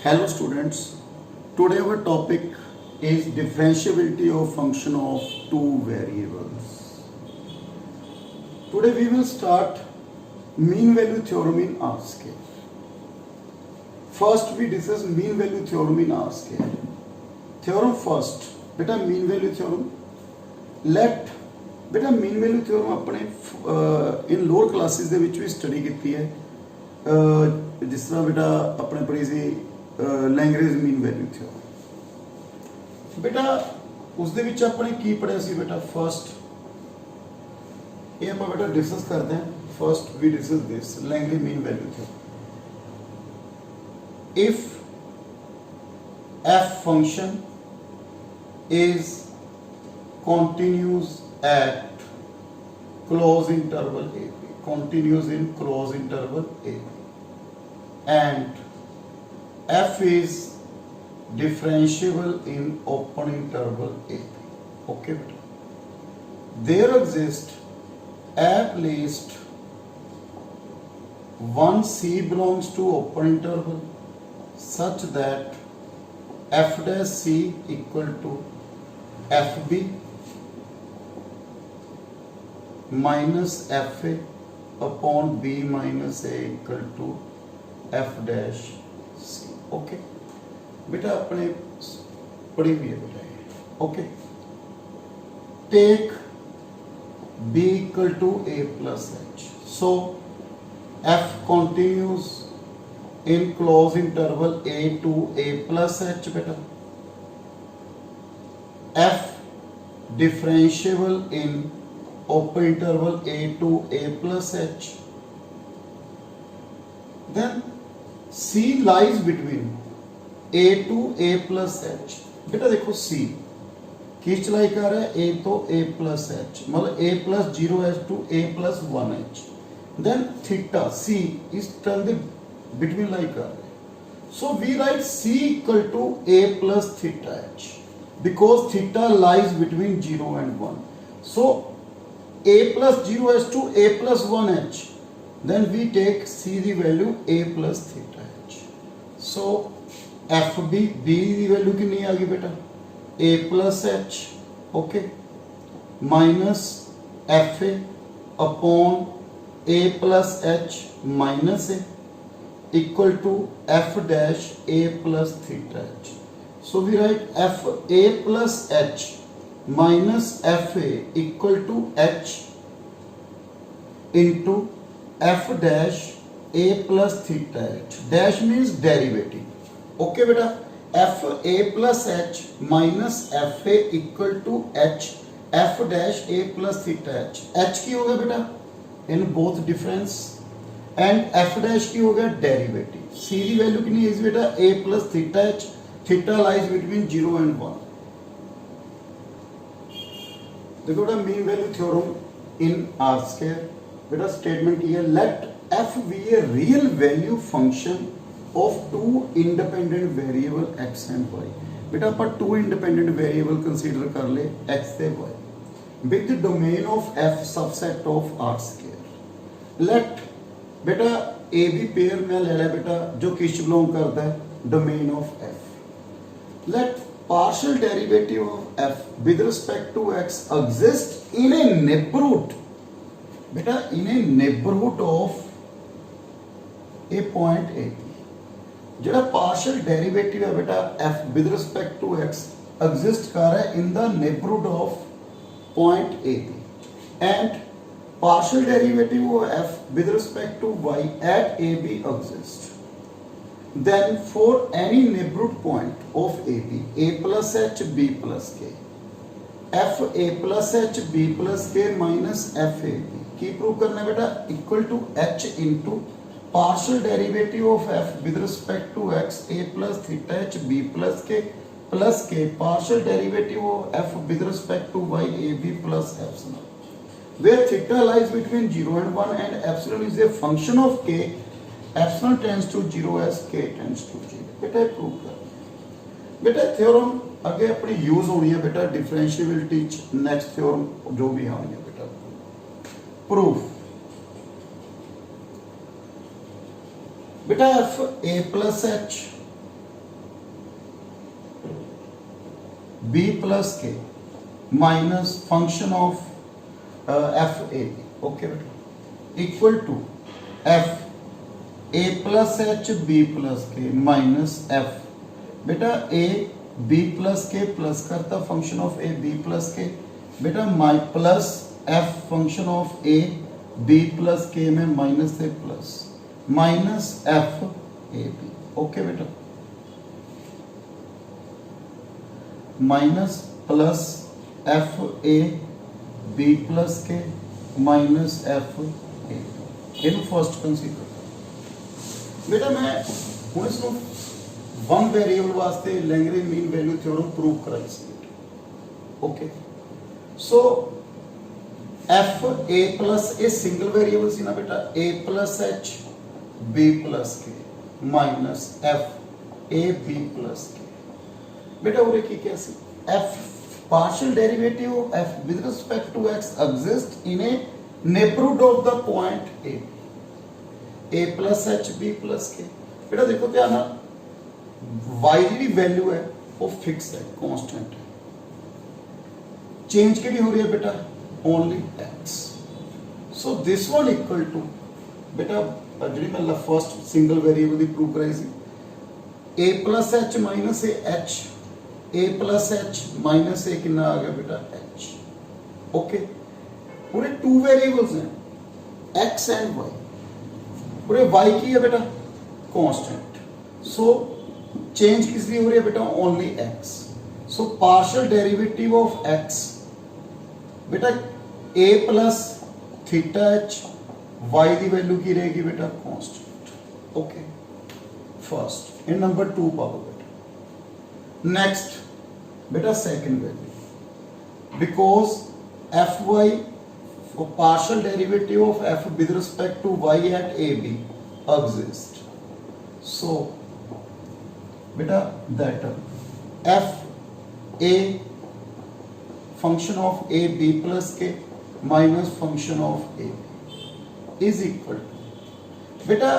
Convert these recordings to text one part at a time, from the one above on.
Hello students, today our topic is differentiability of function of two variables. Today we will start mean value theorem in R scale. First we discuss mean value theorem in R scale. Theorem first, beta mean value theorem. Let beta mean value theorem अपने in lower classes ਦੇ ਵਿੱਚ ਵੀ study ਕੀਤੀ ਹੈ जिस तरह बेटा अपने पढ़ी सी लैंग्वेज मीन वैल्यू थ्योरम बेटा उस दे विच अपने की पढ़िया सी बेटा फर्स्ट ये आप बेटा डिस्कस करते हैं फर्स्ट वी डिस्कस दिस लैंग्वेज mean value theorem if f function is continues at close interval a b continues in close interval a b and f is differentiable in open interval a b. Okay, there exists at least one c belongs to open interval such that f dash c equal to fb minus fa upon b minus a equal to f dash c. Okay बेटा अपने पढ़ी हुई है बेटा okay take b equal to a plus h so f continues in close interval a to a plus h बेटा f differentiable in open interval a to a plus h then c lies between a to a plus h बेटा देखो c किस लाई कर रहा है a तो a plus h मतलब a plus 0h to a plus 1h then theta c is turned between लाई कर रहा है so we write c equal to a plus theta h because theta lies between 0 and 1 so a plus 0h to a plus 1h then we take c the value a plus theta h so fb b the value कितनी आ गई बेटा a plus h okay minus fa upon a plus h minus a equal to f dash a plus theta h so we write f a plus h minus fa equal to h into f dash a plus theta h dash means derivative okay beta f a plus h minus fa equal to h f dash a plus theta h h की हो गया बेटा in both difference and f dash की हो गया derivative c की value कितनी है बेटा a plus theta h theta lies between 0 and 1 देखो बेटा mean value theorem in are square बेटा स्टेटमेंट ये late f be a real value function of two independent variable x and y बेटा अपन two independent variable consider कर ले x से y with the domain of f subset of r square let बेटा a b pair में ले ले बेटा जो किस बिलोंग करता है domain of f let partial derivative of f with respect to x exist in a neighborhood बेटा in a neighborhood of a point a ਜਿਹੜਾ partial derivative है बेटा f with respect to x exist कर रहा है in the neighborhood of point a and partial derivative of f with respect to y at a b exist then for any neighborhood point of a b a plus h b plus k f a plus h b plus k minus f a b की prove करना है बेटा equal to h into partial derivative of f with respect to x a plus theta h b plus k partial derivative of f with respect to y a b plus epsilon where theta lies between 0 and 1 and epsilon is a function of k epsilon tends to 0 as k tends to 0 बेटा prove कर बेटा theorem आगे अपनी use होनी है बेटा differentiability next theorem जो भी आनी है बेटा प्रूफ बेटा f a plus h b plus k minus function of f a b, okay बेटा, equal to f a plus h b plus k minus f, बेटा a b plus k plus करता function of a b plus k, बेटा माई plus f function of a b plus k में minus से plus minus f a b, okay बेटा, minus plus f a b plus k minus f a, ਇਹਨੂੰ first consider ਬੇਟਾ ਮੈਂ ਹੁਣ ਇਸ ਨੂੰ ਵਨ ਵੇਰੀਏਬਲ ਵਾਸਤੇ Lagrange mean value theorem prove ਕਰਾਈ ਸੀ, okay. So f a plus a single variable सी ना बेटा, a plus h b plus k minus f a b plus k, बेटा उरे की क्या सी, f partial derivative of f with respect to x exists in a neighborhood of the point a plus h b plus k, बेटा देखो ध्यान ना, y की वैल्यू है वो फिक्स है, कांस्टेंट है, चेंज की हो रही है बेटा only x, so this one equal to बेटा जी मैं फर्स्ट सिंगल वेरिएबल दी प्रूव कराई सी, a plus h minus a plus h minus a कितना आ गया बेटा h, ओके। पूरे टू वेरिएबल्स हैं x एंड y, पूरे y की है बेटा कांस्टेंट, सो चेंज किस लिए हो रही है बेटा only x, so partial derivative of x बेटा a plus theta h, y की वैल्यू की रहेगी बेटा constant, okay first in number two power बेटा। नेक्स्ट बेटा second value, because f y partial derivative of f with respect to y at a b exist, so बेटा that f a function of a b plus k minus function of a b is equal to बेटा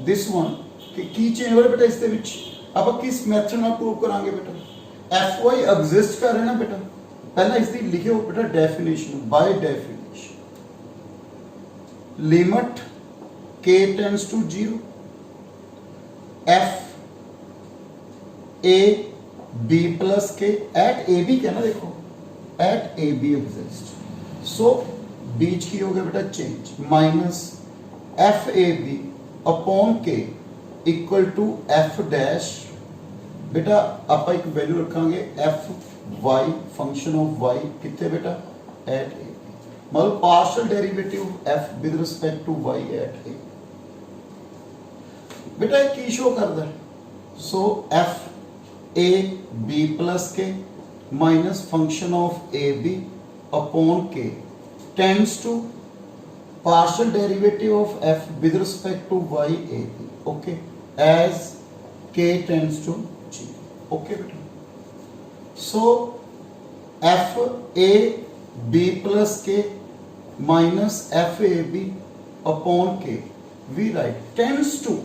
this one की change हो रहा बेटा इसके विच अब किस method ਨਾਲ प्रूव करांगे बेटा, fy एग्जिस्ट कर रहे ना बेटा, पहला इसकी लिखे हो बेटा definition, by definition limit k tends to 0 f a b plus k at a b क्या ना, देखो at a b exist, so बीच की हो गया बेटा change minus f a b upon k equal to f dash, बेटा आप एक वैल्यू रखांगे f y function of y कितने बेटा एट ए, मतलब partial derivative f with respect to y at a, बेटा की शो करता है, सो F a b plus k minus function of a b upon k tends to partial derivative of f with respect to y a b, okay, as k tends to 0, okay beta, so f a b plus k minus f a b upon k we write tends to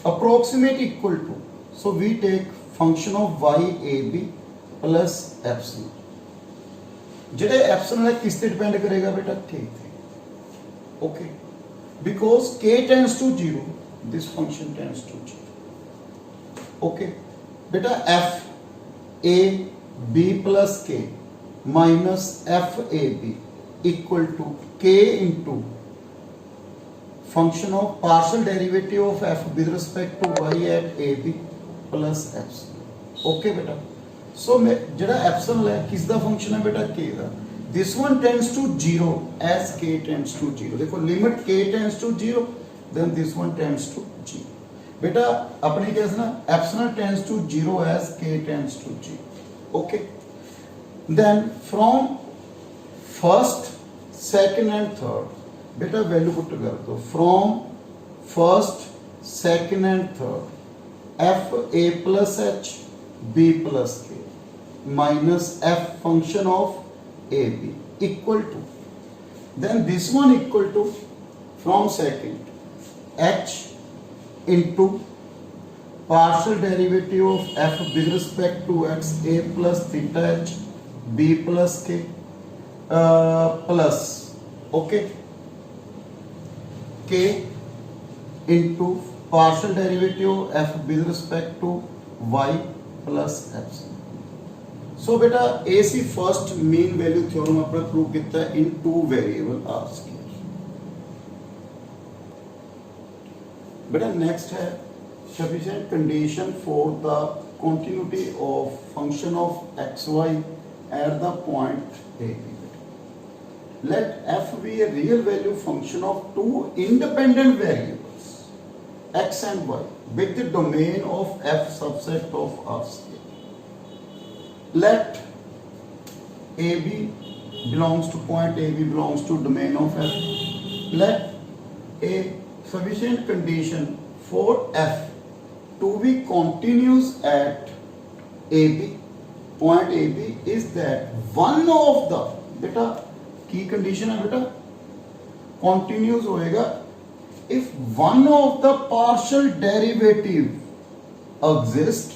approximate equal to, so we take function of y a b plus epsilon, जेडे epsilon है किस पे depend करेगा बेटा ठीक है, okay, because k tends to 0 this function tends to 0, okay बेटा f a b plus k minus f a b equal to k into function of partial derivative of f with respect to y at a b plus epsilon, okay बेटा। सो मैं जेड़ा epsilon है किस दा function है बेटा k दा, this one tends to 0 as k tends to 0, देखो limit k tends to 0 then this one tends to 0, बेटा अपने केस ना epsilon tends to 0 as k tends to 0, okay. Then from first second and third बेटा value put कर दो, from first second and third f a plus h b plus k minus f function of a b equal to, then this one equal to from second h into partial derivative of f with respect to x a plus theta h b plus k plus okay k into partial derivative of f with respect to y plus epsilon. So बेटा AC first mean value theorem अपने prove किया in two variable r square. बेटा next है sufficient condition for the continuity of function of xy at the point a. Let f be a real value function of two independent variables x and y with the domain of f subset of R square. Let AB belongs to point AB belongs to domain of f. Let a sufficient condition for f to be continuous at AB point AB is that one of the beta की condition है बेटा continuous होएगा if one of the partial derivative exists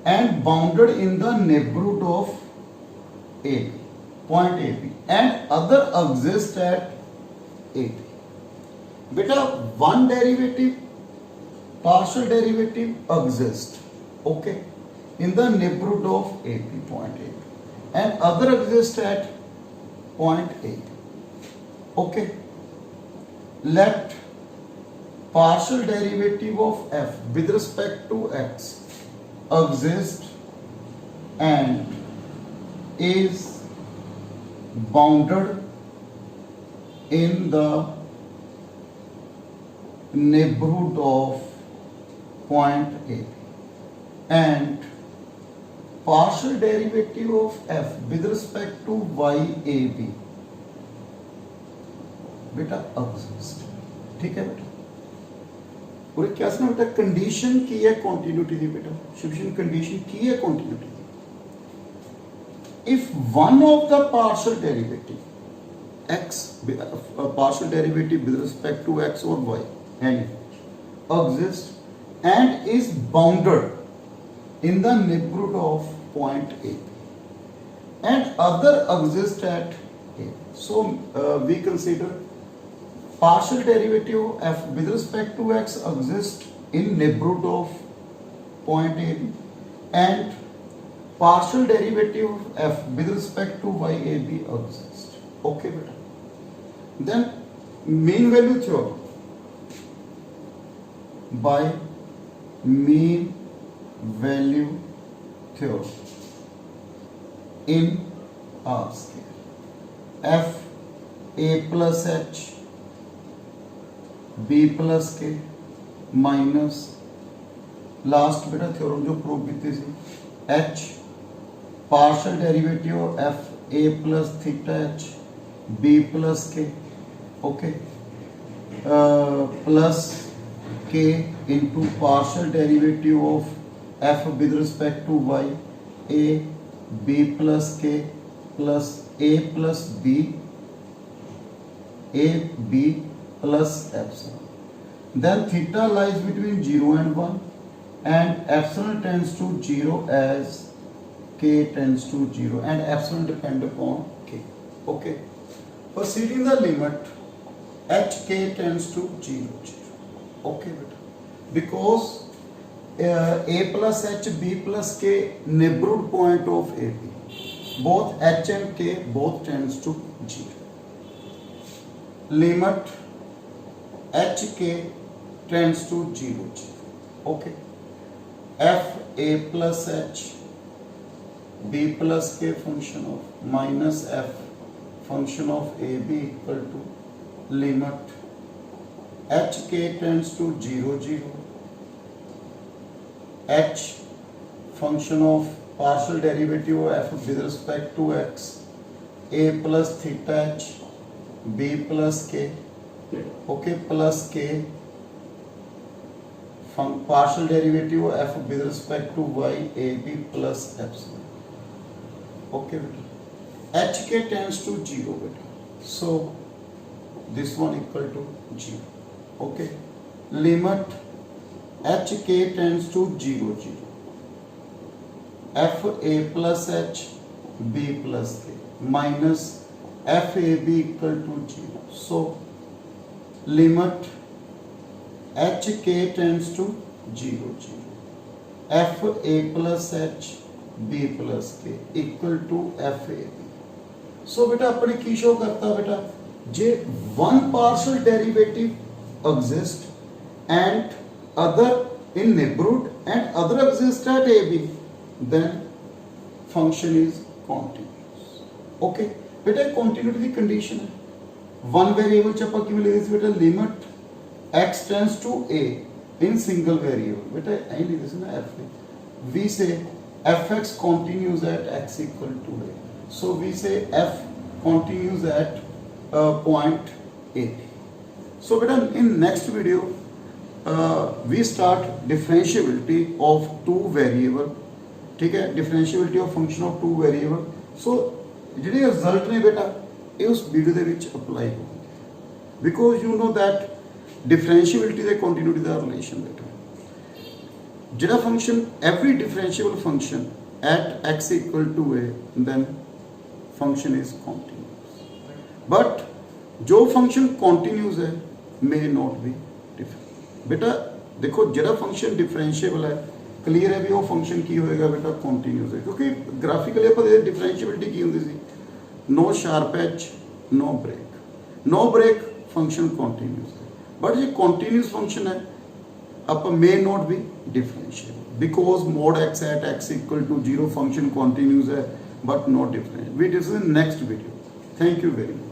and bounded in the neighborhood of AB point AB and other exists at AB. बेटा one derivative partial derivative exists okay in the neighborhood of AB point AB and other exists at point A. Okay. Let partial derivative of f with respect to x exist and is bounded in the neighborhood of point A and partial derivative of f with respect to y a b बेटा exist. ठीक है बेटा और क्या सुना बेटा condition की है कॉन्टिन्यूटी दी बेटा सफिशिएंट कंडीशन की है continuity the if one of the partial derivative x partial derivative with respect to x or y and exists and is bounded in the neighborhood of point A and other exist at A. So we consider partial derivative of f with respect to x exists in neighborhood of point A and partial derivative of f with respect to y a b exists. Okay beta. Then mean value theorem by mean value theorem in R square f a plus h b plus k minus last बेटा theorem जो prove की थी h partial derivative f a plus theta h b plus k okay plus k into partial derivative of f with respect to y a b plus k plus a plus b a b plus epsilon. Then theta lies between 0 and 1 and epsilon tends to 0 as k tends to 0 and epsilon depend upon k. Okay. Proceeding the limit h k tends to 0 0. Okay beta. Because a plus h b plus k neighborhood point of ab both h and k both tends to 0. Limit h k tends to 0 0. Okay. f a plus h b plus k function of minus f function of a b equal to limit h k tends to 0 0 h function of partial derivative of f with respect to x a plus theta h b plus k okay plus k partial derivative of f with respect to y a b plus epsilon. Okay beta. h k tends to 0 beta. So this one equal to 0. Okay. Limit h k tends to 0 0, f a plus h b plus k minus f a b equal to 0. So limit h k tends to 0 0, f a plus h b plus k equal to f a b. So बेटा अपने की show करता बेटा जे one partial derivative exist and other in neighbourhood and other exist at a b, then function is continuous. Okay बेटा continuity की condition है. One variable च ਆਪਾਂ ਕਿਵੇਂ ਲਿਖਦੇ ਸੀ बेटा limit x tends to a in single variable. बेटा ऐ लिखਦੇ ਸੀ ना f we say fx continues at x equal to a. So we say f continues at point A. So beta in next video we start differentiability of two variable. ठीक है, differentiability of function of two variable. So ਜਿਹੜੇ result ਨੇ ਬੇਟਾ ਇਹ ਉਸ video ਦੇ ਵਿੱਚ apply ਹੋਣਗੇ, because you know that differentiability ਤੇ continuity ਦਾ relation ਬੇਟਾ ਜਿਹੜਾ function every differentiable function at x equal to a then function is continuous, but जो function continuous है may not be different. बेटा देखो ਜਿਹੜਾ function differentiable है क्लियर है भी वो function की होएगा बेटा continuous है, क्योंकि ग्राफिकली ਆਪਾਂ ਦੇ differentiability ਕੀ ਹੁੰਦੀ ਸੀ, no sharp edge no break function continuous है, but ये continuous function है ਆਪਾਂ may not be differentiable because mod x at x equal to 0 function continuous है but not different. We discuss in next video. Thank you very much.